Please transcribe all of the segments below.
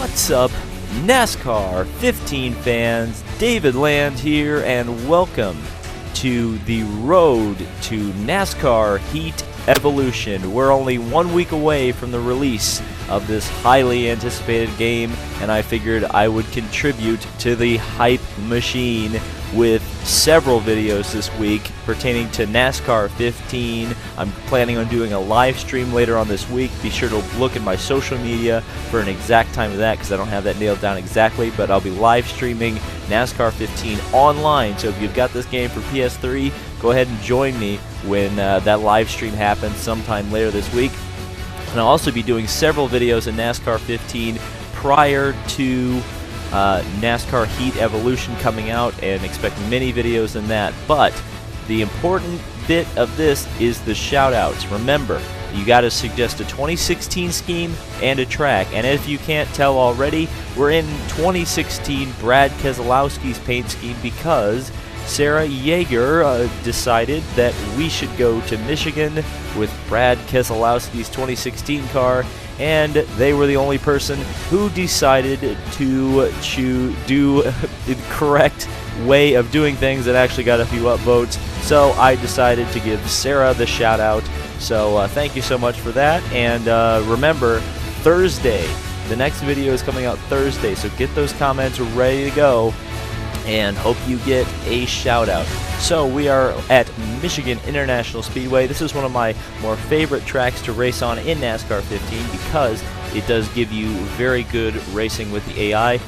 What's up, NASCAR 15 fans? David Land here, and welcome to the road to NASCAR Heat Evolution. We're only 1 week away from the release of this highly anticipated game, and I figured I would contribute to the hype machine with several videos this week pertaining to NASCAR 15. I'm planning on doing a live stream later on this week. Be sure to look at my social media for an exact time of that, because I don't have that nailed down exactly, but I'll be live streaming NASCAR 15 online. So if you've got this game for PS3, go ahead and join me when that live stream happens sometime later this week. And I'll also be doing several videos in NASCAR 15 prior to NASCAR Heat Evolution coming out, and expect many videos in that. But the important bit of this is the shout-outs. Remember, you got to suggest a 2016 scheme and a track. And if you can't tell already, we're in 2016 Brad Keselowski's paint scheme because Sarah Yeager decided that we should go to Michigan with Brad Keselowski's 2016 car, and they were the only person who decided to do the correct way of doing things that actually got a few upvotes. So I decided to give Sarah the shout out. So thank you so much for that. And remember, Thursday, the next video is coming out Thursday, so get those comments ready to go, and hope you get a shout out. So we are at Michigan International Speedway. This is one of my more favorite tracks to race on in NASCAR 15 because it does give you very good racing with the AI.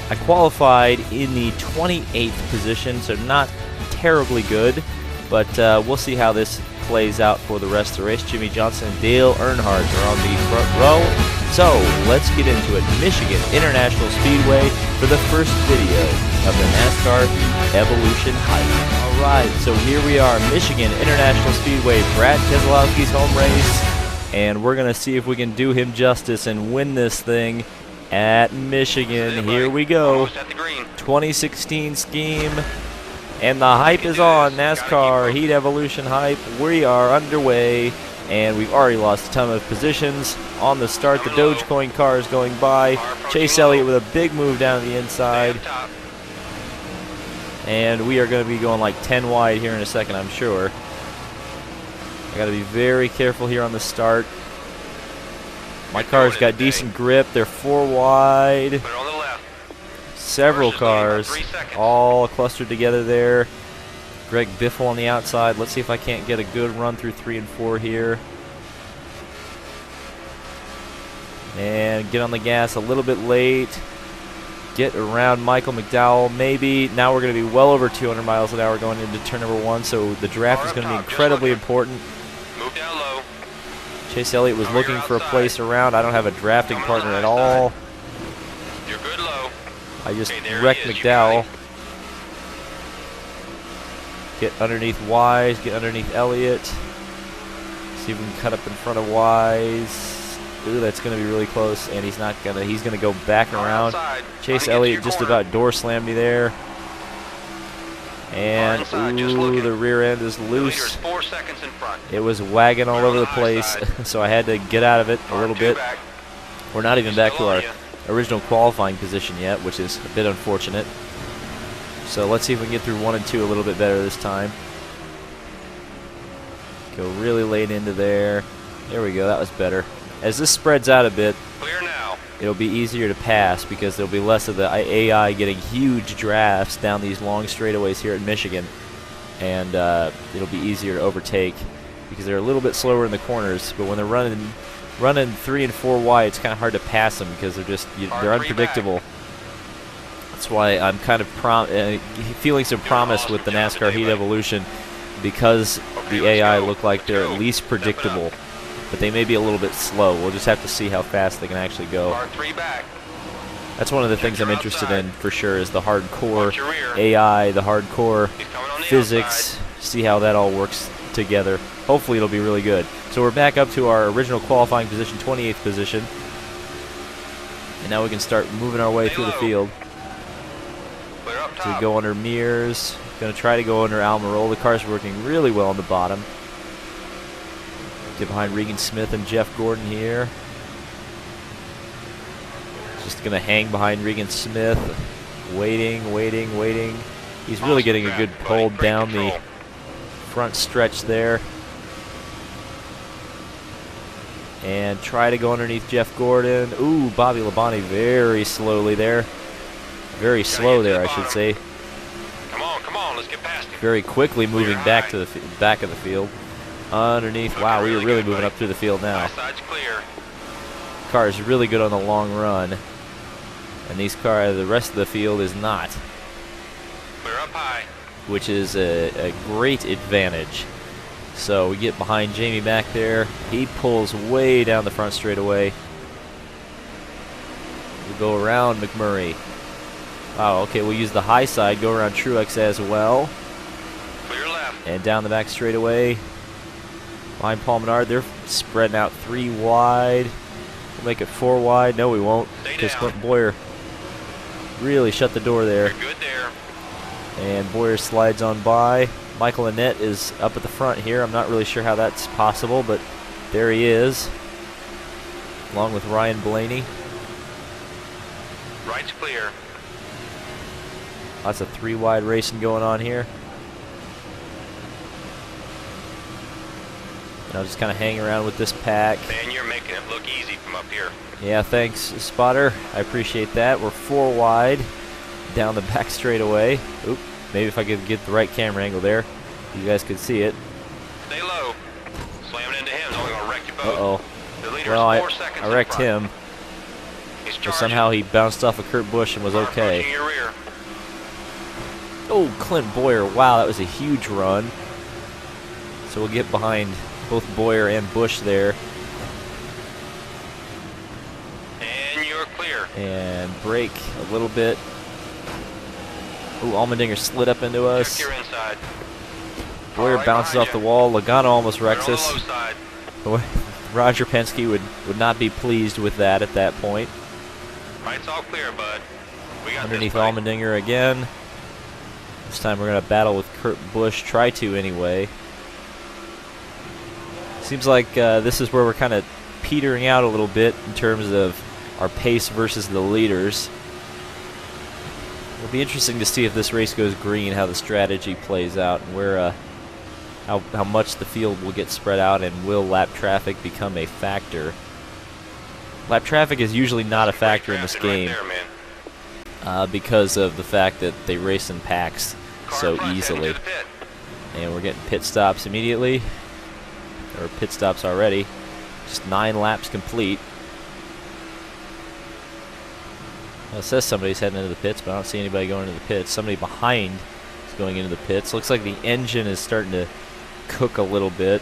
I qualified in the 28th position, so not terribly good, but we'll see how this plays out for the rest of the race. Jimmy Johnson and Dale Earnhardt are on the front row. So let's get into it. Michigan International Speedway for the first video of the NASCAR Heat Evolution hype. Alright, so here we are, Michigan International Speedway, Brad Keselowski's home race, and we're going to see if we can do him justice and win this thing at Michigan. Here we go. 2016 scheme, and the hype is on. NASCAR Heat Evolution hype. We are underway, and we've already lost a ton of positions on the start. The Dogecoin car is going by. Chase Elliott with a big move down the inside. And we are going to be going like 10 wide here in a second, I'm sure. I got to be very careful here on the start. My car's got decent grip. They're 4 wide. Several cars all clustered together there. Greg Biffle on the outside. Let's see if I can't get a good run through 3 and 4 here. And get on the gas a little bit late. Get around Michael McDowell, maybe. Now we're going to be well over 200 miles an hour going into turn number 1, so the draft is going to be incredibly important. Move down low. Chase Elliott was looking for a place around. I don't have a drafting partner at all. You're good low. I just wrecked McDowell. Get underneath Wise, get underneath Elliott. See if we can cut up in front of Wise. Ooh, that's going to be really close, and he's going to go back around. Chase Elliott just about door slammed me there. And, ooh, the rear end is loose. It was wagging all over the place, so I had to get out of it a little bit. We're not even back to our original qualifying position yet, which is a bit unfortunate. So let's see if we can get through 1 and 2 a little bit better this time. Go really late into there. There we go, that was better. As this spreads out a bit, it'll be easier to pass because there'll be less of the AI getting huge drafts down these long straightaways here at Michigan, and it'll be easier to overtake because they're a little bit slower in the corners. But when they're running 3 and 4 wide, it's kind of hard to pass them because they're unpredictable. That's why I'm kind of feeling some promise with the NASCAR Heat Evolution, because the AI look like they're at least predictable. But they may be a little bit slow. We'll just have to see how fast they can actually go. That's one of the things I'm interested in for sure, is the hardcore AI, the hardcore physics, see how that all works together. Hopefully it'll be really good. So we're back up to our original qualifying position, 28th position. And now we can start moving our way through the field. So we go under Mears. Going to try to go under Almirola. The car's working really well on the bottom. Get behind Regan Smith and Jeff Gordon here. Just going to hang behind Regan Smith. Waiting, waiting, waiting. He's really getting a good pull down the front stretch there. And try to go underneath Jeff Gordon. Ooh, Bobby Labonte very slowly there. Very slow there, I should say. Come on, let's get past him. Very quickly moving back to the back of the field. Underneath, wow, we are really moving up through the field now. Side's clear. Car is really good on the long run. And the rest of the field is not. Clear up high. Which is a great advantage. So we get behind Jamie back there. He pulls way down the front straightaway. We go around McMurray. Wow, okay, we'll use the high side, go around Truex as well. Clear left. And down the back straightaway. Behind Paul Menard, they're spreading out 3 wide. We'll make it 4 wide. No, we won't. Because Clint Boyer really shut the door there. You're good there. And Boyer slides on by. Michael Annette is up at the front here. I'm not really sure how that's possible, but there he is, along with Ryan Blaney. Right's clear. Lots of 3 wide racing going on here. And I'll just kind of hang around with this pack. Man, you're making it look easy from up here. Yeah, thanks, Spotter. I appreciate that. We're 4 wide down the back straightaway. Oop. Maybe if I could get the right camera angle there, you guys could see it. Stay low. Slamming into him is only going to wreck you both. Uh-oh. The leader Well, is 4 seconds I wrecked in front. him. He's But somehow he bounced off of Kurt Busch and was okay. Approaching your rear. Oh, Clint Boyer. Wow, that was a huge run. So we'll get behind both Boyer and Busch there. And you're clear. And brake a little bit. Ooh, Allmendinger slid up into us. Check your inside. Boyer Right bounces off behind the wall. Logano almost wrecks Right on us. the low side. Roger Penske would not be pleased with that at that point. Right's all clear, bud. We got Underneath this, buddy. Allmendinger again. This time we're going to battle with Kurt Busch. Try to anyway. Seems like this is where we're kind of petering out a little bit in terms of our pace versus the leaders. It'll be interesting to see if this race goes green, how the strategy plays out, and where how much the field will get spread out, and will lap traffic become a factor. Lap traffic is usually not a factor in this game because of the fact that they race in packs so easily. And we're getting pit stops immediately, or pit stops already. Just 9 laps complete. Well, it says somebody's heading into the pits, but I don't see anybody going into the pits. Somebody behind is going into the pits. Looks like the engine is starting to cook a little bit.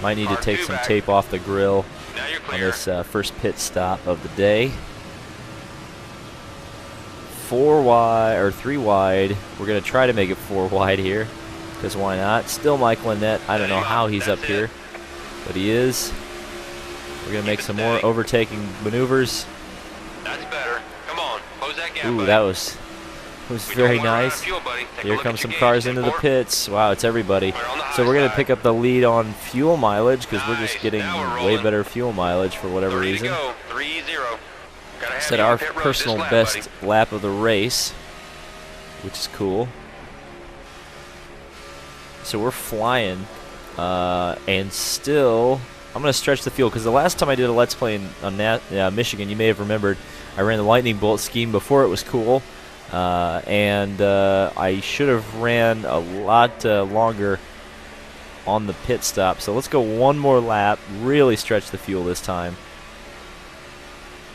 Might need to take some tape off the grill on this first pit stop of the day. 4 wide, or 3 wide. We're going to try to make it 4 wide here, because why not? Still Michael Annette. I don't know how he's up here, but he is. We're going to make some more overtaking maneuvers. That's better. Come on, close that gap. Ooh, buddy. that was very nice. Fuel, buddy. Take a Here look comes at some your cars gauge. into the 10-4. pits. Wow, it's everybody. We're on the So high we're going to side. pick up the lead on fuel mileage, because we're just Nice. getting Now we're way rolling. better fuel mileage for whatever 30 reason. to go. 3-0. Gotta have Set you on our pit road personal this lap, best buddy. lap of the race, which is cool. So we're flying, and still, I'm going to stretch the field, because the last time I did a Let's Play on Michigan, you may have remembered, I ran the Lightning Bolt scheme before it was cool, and I should have ran a lot longer on the pit stop. So let's go one more lap, really stretch the fuel this time,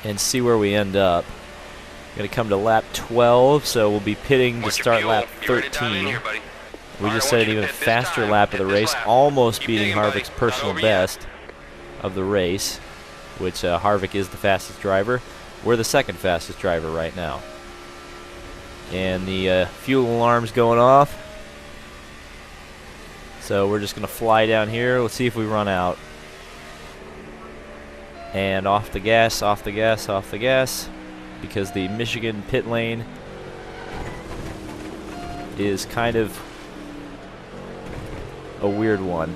and see where we end up. Going to come to lap 12, so we'll be pitting to What's your start fuel? lap You ready to dive in 13. here, buddy? We All just right, set I an want you even to pit this faster time. lap of the Pit this race, lap. almost Keep beating digging, buddy. Harvick's Not personal over yet. best of the race, which Harvick is the fastest driver. We're the second fastest driver right now. And the fuel alarm's going off. So we're just going to fly down here. Let's see if we run out. And off the gas, off the gas, off the gas, because the Michigan pit lane is kind of a weird one.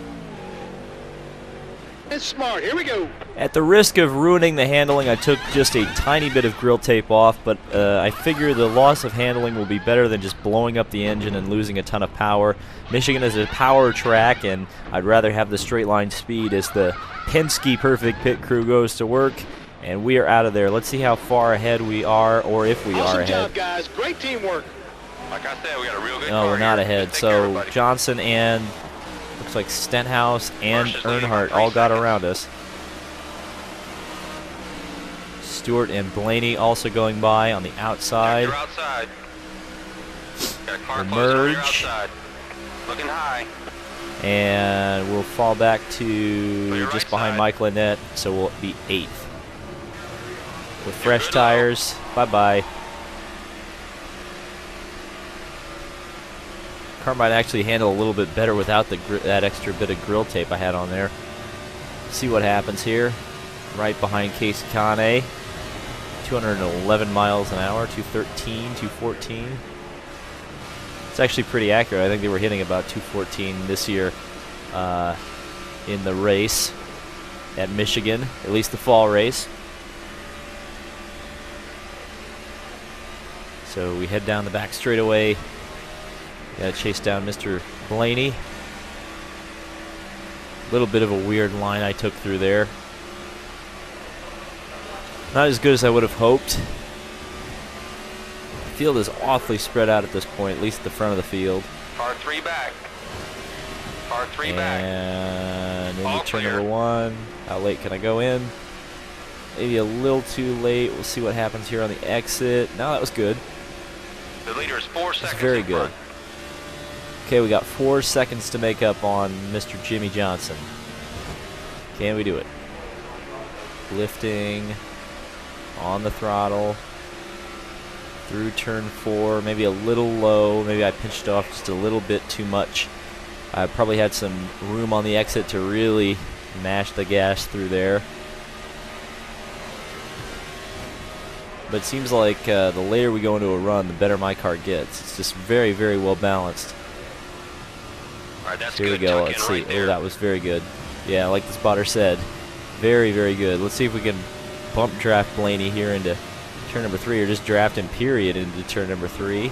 It's smart. Here we go. At the risk of ruining the handling, I took just a tiny bit of grill tape off, but I figure the loss of handling will be better than just blowing up the engine and losing a ton of power. Michigan is a power track, and I'd rather have the straight line speed as the Penske Perfect Pit crew goes to work, and we are out of there. Let's see how far ahead we are, or if we are ahead. Awesome job, guys. Great teamwork. Like I said, we got a real good No, car we're not here. ahead. Take care, So everybody. Johnson and looks like Stenhouse and Marsh is leading by Earnhardt 3 all got seconds. around us. Stewart and Blaney also going by on the outside. You're outside. Got a car We'll closing on your merge. outside. Looking high. And we'll fall back to your just right behind side. Mike Lynette, so we'll be 8th. With You're fresh good, tires, bye-bye. Car might actually handle a little bit better without that extra bit of grill tape I had on there. See what happens here. Right behind Casey Kane. 211 miles an hour, 213, 214. It's actually pretty accurate. I think they were hitting about 214 this year in the race at Michigan, at least the fall race. So we head down the back straightaway. Got to chase down Mr. Blaney. A little bit of a weird line I took through there. Not as good as I would have hoped. The field is awfully spread out at this point, at least at the front of the field. Car 3 back. Car 3 back. And All into turn clear. number 1. How late can I go in? Maybe a little too late. We'll see what happens here on the exit. No, that was good. The leader is 4 That's seconds very in good. front. Okay, we got 4 seconds to make up on Mr. Jimmy Johnson. Can we do it? Lifting on the throttle through turn 4, maybe a little low. Maybe I pinched off just a little bit too much. I probably had some room on the exit to really mash the gas through there. But it seems like the later we go into a run, the better my car gets. It's just very, very well balanced. All right, that's Here we good. go. Tuck Let's in see. right there. Oh, that was very good. Yeah, like the spotter said, very, very good. Let's see if we can bump draft Blaney here into turn number 3, or just draft him, period, into turn number 3.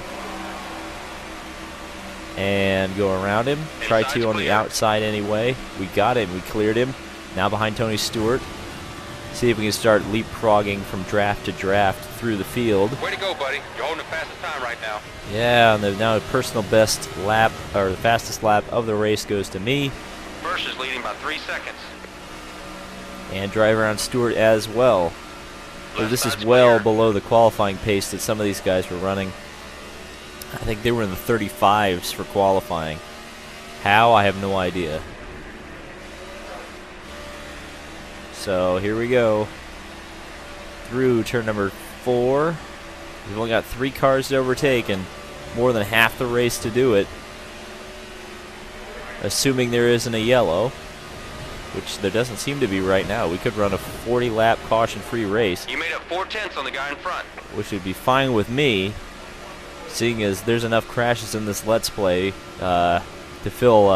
And go around him. Try Inside's to on the clear. outside anyway. We got him. We cleared him. Now behind Tony Stewart. See if we can start leapfrogging from draft to draft through the field. Way to go, buddy. You're holding the fastest time right now. Yeah, and now the personal best lap, or the fastest lap of the race goes to me. First is leading by 3 seconds. And drive around Stewart as well. So Left this is side's well clear. below the qualifying pace that some of these guys were running. I think they were in the 35s for qualifying. How? I have no idea. So here we go. Through turn number 4. We've only got 3 cars to overtake and more than half the race to do it. Assuming there isn't a yellow, which there doesn't seem to be right now. We could run a 40-lap caution-free race, You made up 4/10 on the guy in front. which would be fine with me, seeing as there's enough crashes in this Let's Play to fill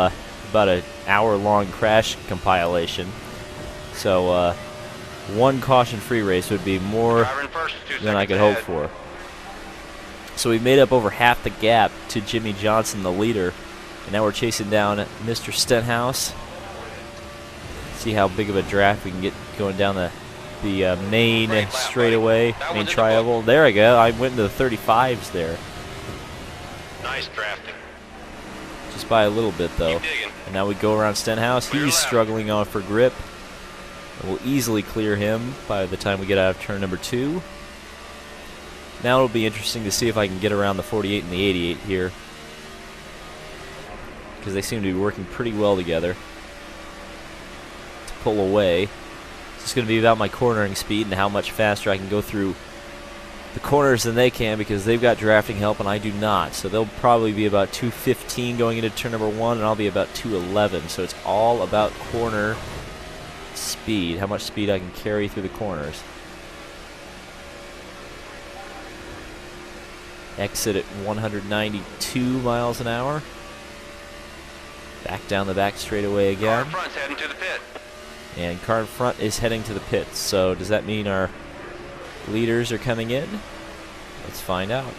about an hour-long crash compilation. So one caution-free race would be more Driver in first is 2 than I seconds could hope ahead. for. So we've made up over half the gap to Jimmy Johnson, the leader, and now we're chasing down Mr. Stenhouse. See how big of a draft we can get going down the main Great lap, straightaway, buddy. That main was in the tri-oval. There I go. I went into the 35s there, Nice drafting. just by a little bit though. Keep digging. And now we go around Stenhouse. Clear He's left. struggling on for grip. We'll easily clear him by the time we get out of turn number 2. Now it'll be interesting to see if I can get around the 48 and the 88 here, because they seem to be working pretty well together to pull away. It's just going to be about my cornering speed and how much faster I can go through the corners than they can, because they've got drafting help and I do not. So they'll probably be about 215 going into turn number 1, and I'll be about 211. So it's all about corner speed, how much speed I can carry through the corners. Exit at 192 miles an hour. Back down the back straightaway Car again. in front's heading to the pit. And car in front is heading to the pits. So does that mean our leaders are coming in? Let's find out.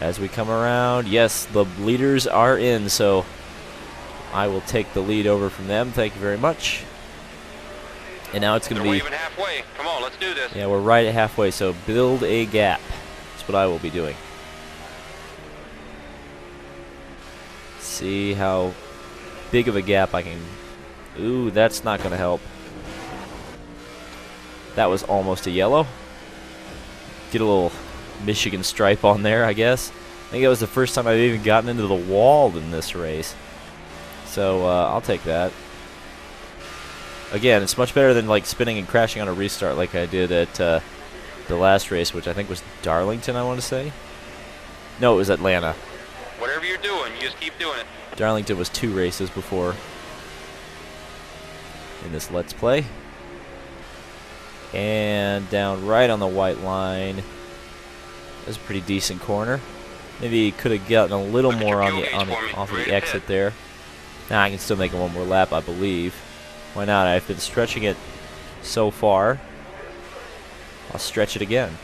As we come around, yes, the leaders are in, so I will take the lead over from them. Thank you very much. And now it's going to be... We're even halfway. Come on, let's do this. Yeah, we're right at halfway, so build a gap. That's what I will be doing. See how big of a gap I can... Ooh, that's not going to help. That was almost a yellow. Get a little Michigan stripe on there, I guess. I think that was the first time I've even gotten into the wall in this race. So I'll take that. Again, it's much better than like spinning and crashing on a restart like I did at the last race, which I think was Darlington, I want to say. No, it was Atlanta. Whatever you're doing, you just keep doing it. Darlington was 2 races before in this Let's Play. And down right on the white line. That was a pretty decent corner. Maybe could have gotten a little more on the off of the exit there. Now I can still make it one more lap, I believe. Why not? I've been stretching it so far. I'll stretch it again.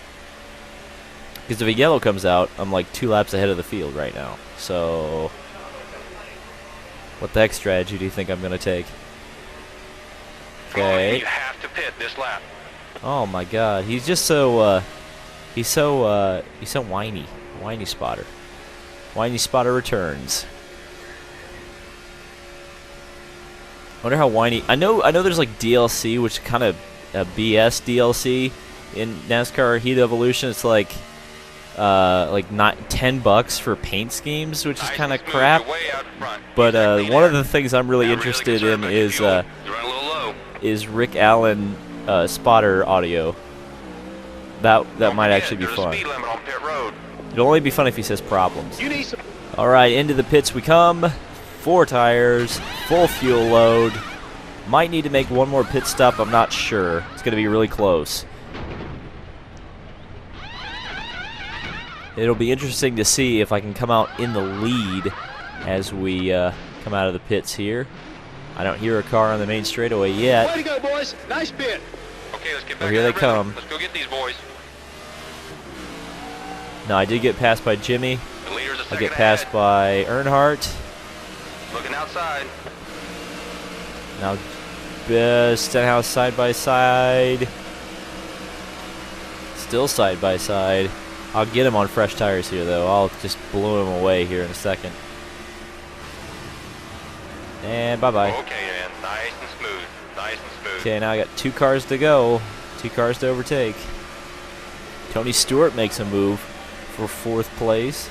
Because if a yellow comes out, I'm like 2 laps ahead of the field right now. So, what the heck strategy do you think I'm going to take? Okay. You have to pit this lap. Oh my God, he's just so he's so whiny. Whiny spotter. Whiny spotter returns. Wonder how whiny. I know there's like DLC, which is kind of a BS DLC in NASCAR Heat Evolution. It's like not $10 for paint schemes, which is kind of crap. But one of the things I'm really interested in is Rick Allen spotter audio. That might actually be fun. It'll only be fun if he says problems. All right, into the pits we come. 4 tires, full fuel load. Might need to make one more pit stop. I'm not sure. It's going to be really close. It'll be interesting to see if I can come out in the lead as we come out of the pits here. I don't hear a car on the main straightaway yet. Way to go, boys. Nice pit. Okay, let's get Well, back here in they that come. rhythm. Let's go get these boys. No, I did get passed by Jimmy. The leader's a I second get passed ahead. by Earnhardt. Looking outside. Now Stenhouse side by side. Still side by side. I'll get him on fresh tires here, though. I'll just blow him away here in a second. And bye-bye. Okay, man. Nice and smooth. Nice and smooth. Okay, now I got 2 cars to go. 2 cars to overtake. Tony Stewart makes a move for 4th place.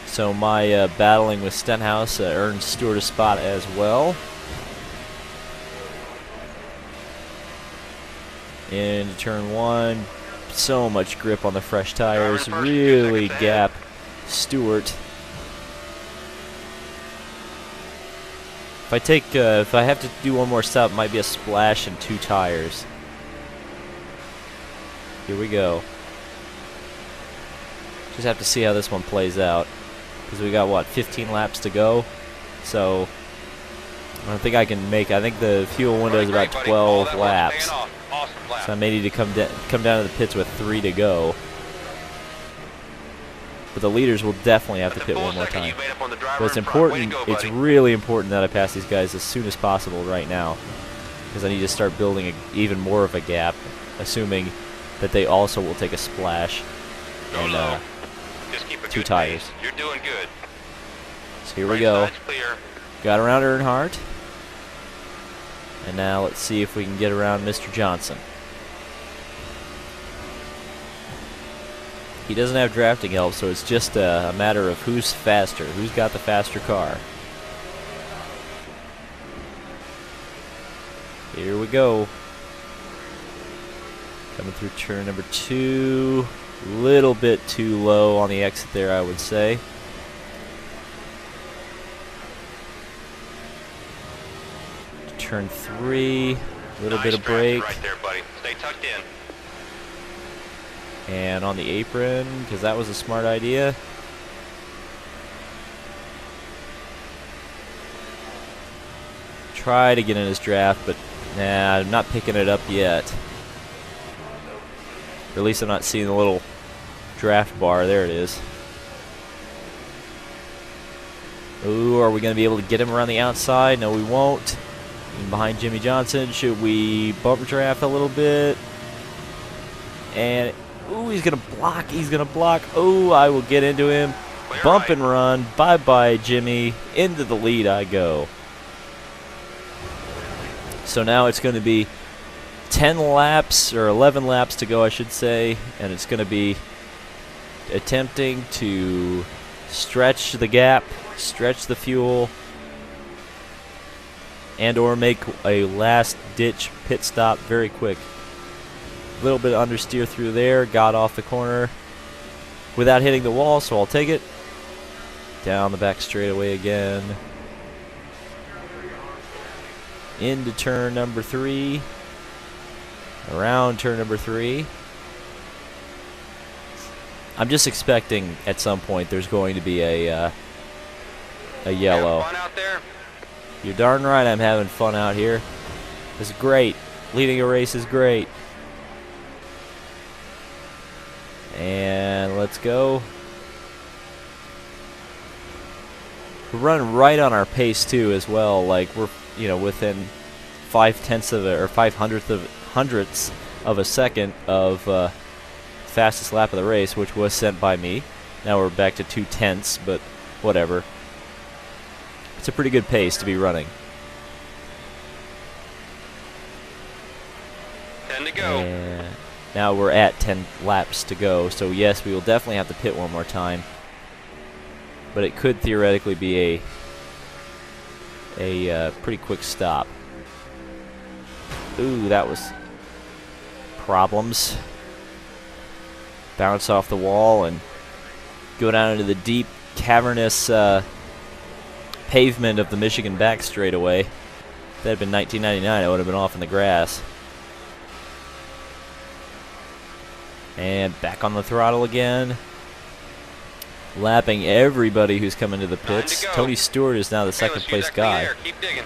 So my battling with Stenhouse earned Stewart a spot as well. Into turn 1. So much grip on the fresh tires. Really gap Stewart. If I have to do one more stop, it might be a splash and 2 tires. Here we go. Just have to see how this one plays out. Because we got, what, 15 laps to go? So, I don't think I can make... I think the fuel window is about 12 laps. So I may need to come down to the pits with 3 to go. But the leaders will definitely have to pit one more time. But it's important, it's really important that I pass these guys as soon as possible right now. Because I need to start building even more of a gap, assuming that they also will take a splash. And 2 tires. You're doing good. So here we go. Got around Earnhardt. And now let's see if we can get around Mr. Johnson. He doesn't have drafting help, so it's just a matter of who's faster, who's got the faster car. Here we go. Coming through turn number 2. Little bit too low on the exit there, I would say. Turn 3. Little bit of brake. Right there, buddy. Stay tucked in. And on the apron, because that was a smart idea. try to get in his draft, but nah, I'm not picking it up yet. Or at least I'm not seeing the little draft bar. There it is. Ooh, are we going to be able to get him around the outside? No, we won't. And behind Jimmy Johnson, should we bump draft a little bit? And, ooh, he's going to block. He's going to block. Ooh, I will get into him. Bump and run. Bye-bye, Jimmy. Into the lead I go. So now it's going to be 10 laps, or 11 laps to go, I should say. And it's going to be attempting to stretch the gap, stretch the fuel, and or make a last-ditch pit stop very quick. A little bit of understeer through there. Got off the corner without hitting the wall, so I'll take it. Down the back straightaway again. Into turn number 3. Around turn number 3. I'm just expecting at some point there's going to be a yellow. Fun out there? You're darn right I'm having fun out here. It's great. Leading a race is great. And let's go. We're running right on our pace too, as well. Like we're, within 0.5 of it, or 0.05 of a second of fastest lap of the race, which was sent by me. Now we're back to 0.2, but whatever. It's a pretty good pace to be running. 10 to go. And now we're at 10 laps to go, so yes, we will definitely have to pit one more time. But it could theoretically be a pretty quick stop. Ooh, that was problems. Bounce off the wall and go down into the deep, cavernous pavement of the Michigan back straightaway. If that had been 1999, I would have been off in the grass. And back on the throttle again. Lapping everybody who's coming to the pits. Tony Stewart is now the second place guy. Keep digging.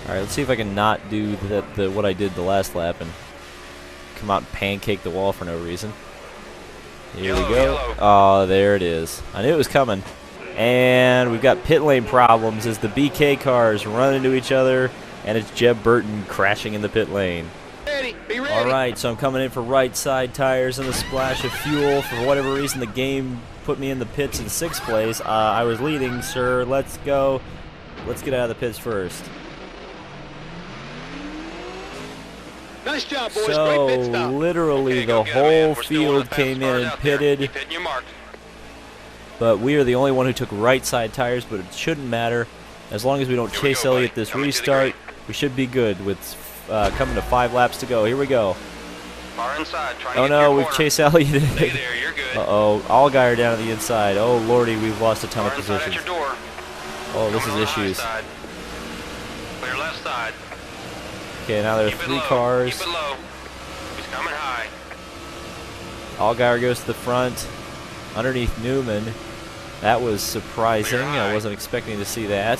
Alright, let's see if I can not do what I did the last lap and come out and pancake the wall for no reason. Here we go. Oh, there it is. I knew it was coming. And we've got pit lane problems as the BK cars run into each other, and it's Jeb Burton crashing in the pit lane. Be ready. Alright, so I'm coming in for right side tires and a splash of fuel. For whatever reason, the game put me in the pits in 6th place. I was leading, sir. Let's go. Let's get out of the pits first. Nice job, boys. So, Great pit stop. literally Okay, the go get 'em, man. whole We're still one field of the came fastest in and cars out there. pitted. Keep hitting your marks. But we are the only one who took right side tires, but it shouldn't matter. As long as we don't Here we chase go, Elliott buddy. this Coming to the restart, green. we should be good with coming to 5 laps to go. Here we go. Far inside. Trying to Oh get to no, your we've corner. chased Elliott. Stay there. You're good. Uh-oh, Allgaier down on the inside. Oh lordy, we've lost a ton Far of inside at positions. your door. Oh, this Coming is on the high issues. side. Clear left side. Okay, now there are Keep it 3 low. cars. Keep it low. He's coming high. Allgaier goes to the front, underneath Newman. That was surprising. Clear high. I wasn't expecting to see that.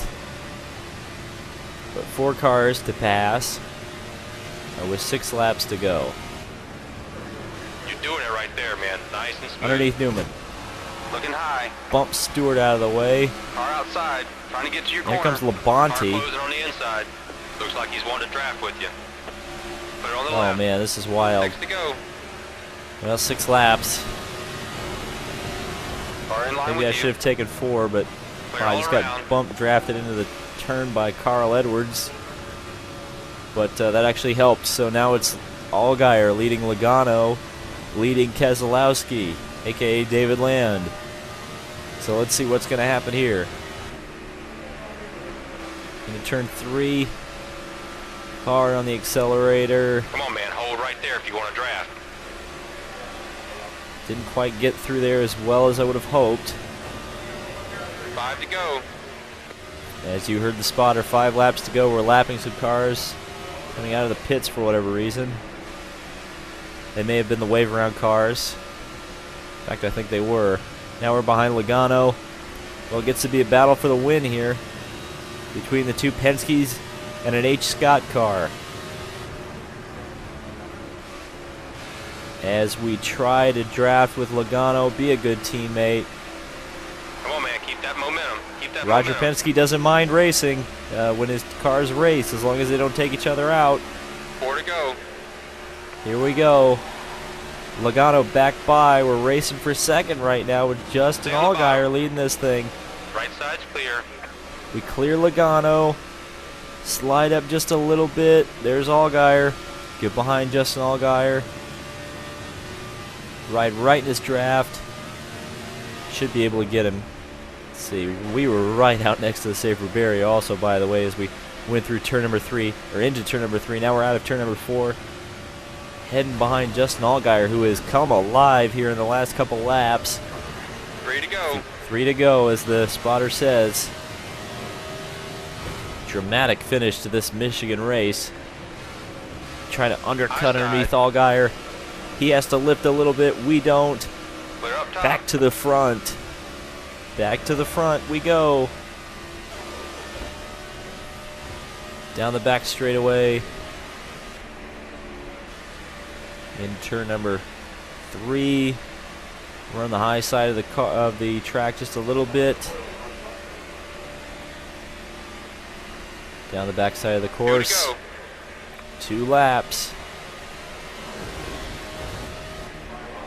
But 4 cars to pass, with 6 laps to go. You're doing it right there, man. Nice and smooth. Underneath Newman. Looking high. Bumps Stewart out of the way. Car outside. Trying to get to your Here corner. comes Car Labonte. closing on the inside. Looks like he's wanting to draft with you. Put it on the Oh left. man, this is wild. Next to go. Well, 6 laps. Car in line Maybe with I you. should have taken 4, but Clear I all just around. got bump drafted into the turn by Carl Edwards. But that actually helped. So now it's Allgaier leading Logano, leading Keselowski, a.k.a. David Land. So let's see what's going to happen here. Into turn 3. Car on the accelerator. Come on, man. Hold right there if you want to draft. Didn't quite get through there as well as I would have hoped. 5 to go. As you heard the spotter, 5 laps to go. We're lapping some cars coming out of the pits for whatever reason. They may have been the wave around cars. In fact, I think they were. Now we're behind Logano. Well, it gets to be a battle for the win here. between the two Penske's and an H. Scott car. As we try to draft with Logano, be a good teammate. Come on, man. Keep that momentum. Keep that Roger momentum. Penske doesn't mind racing when his cars race, as long as they don't take each other out. 4 to go. Here we go. Logano back by. We're racing for second right now with Justin Down the Allgaier bottom. leading this thing. Right side's clear. We clear Logano. Slide up just a little bit. There's Allgaier. Get behind Justin Allgaier. Ride right in his draft. Should be able to get him. Let's see, we were right out next to the safer barrier also, by the way, as we went through turn number 3, or into turn number 3. Now we're out of turn number 4. Heading behind Justin Allgaier, who has come alive here in the last couple laps. 3 to go. 3 to go, as the spotter says. Dramatic finish to this Michigan race. Trying to undercut underneath Allgaier. He has to lift a little bit. We don't. Clear up top. Back to the front. Back to the front we go. Down the back straightaway. In turn number 3. We're on the high side of the track just a little bit. Down the back side of the course. 2 laps.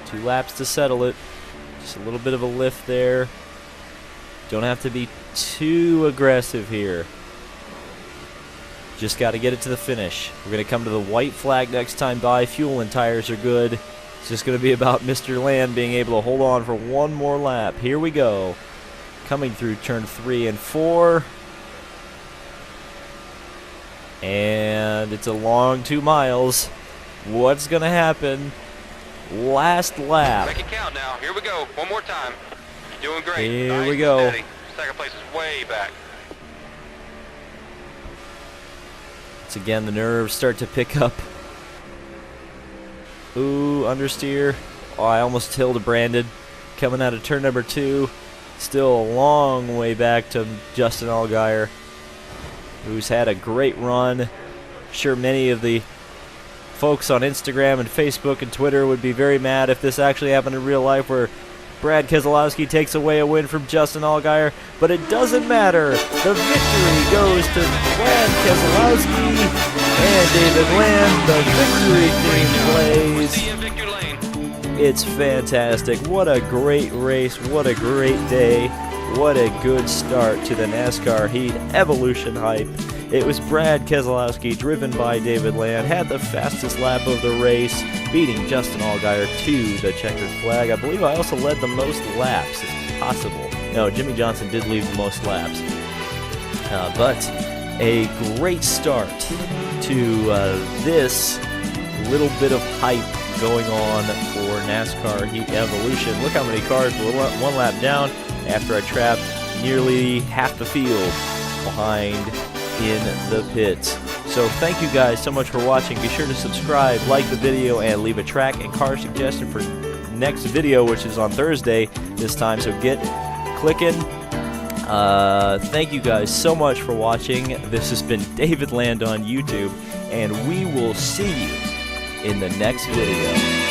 2 laps to settle it. Just a little bit of a lift there. Don't have to be too aggressive here. Just got to get it to the finish. We're going to come to the white flag next time by. Fuel and tires are good. It's just going to be about Mr. Land being able to hold on for one more lap. Here we go. Coming through turn 3 and 4. And it's a long 2 miles. What's going to happen? Last lap. Make it count now. Here we go. One more time. You're doing great. Here Nice we and go. steady. Second place is way back. Once again, the nerves start to pick up. Ooh, understeer. Oh, I almost tilted Brandon. Coming out of turn number 2. Still a long way back to Justin Allgaier, who's had a great run. Sure, many of the folks on Instagram and Facebook and Twitter would be very mad if this actually happened in real life, where Brad Keselowski takes away a win from Justin Allgaier, but it doesn't matter. The victory goes to Brad Keselowski and David Land. The victory theme plays. See you in Victor Lane. It's fantastic. What a great race. What a great day. What a good start to the NASCAR Heat Evolution hype. It was Brad Keselowski, driven by David Land, had the fastest lap of the race, beating Justin Allgaier to the checkered flag. I believe I also led the most laps, if possible. No, Jimmy Johnson did lead the most laps. But a great start to this little bit of hype going on for NASCAR Heat Evolution. Look how many cars were 1 lap down after I trapped nearly half the field behind in the pits. So thank you guys so much for watching. Be sure to subscribe, like the video, and leave a track and car suggestion for next video, which is on Thursday this time. So get clicking. Thank you guys so much for watching. This has been David Land on YouTube, and we will see you in the next video.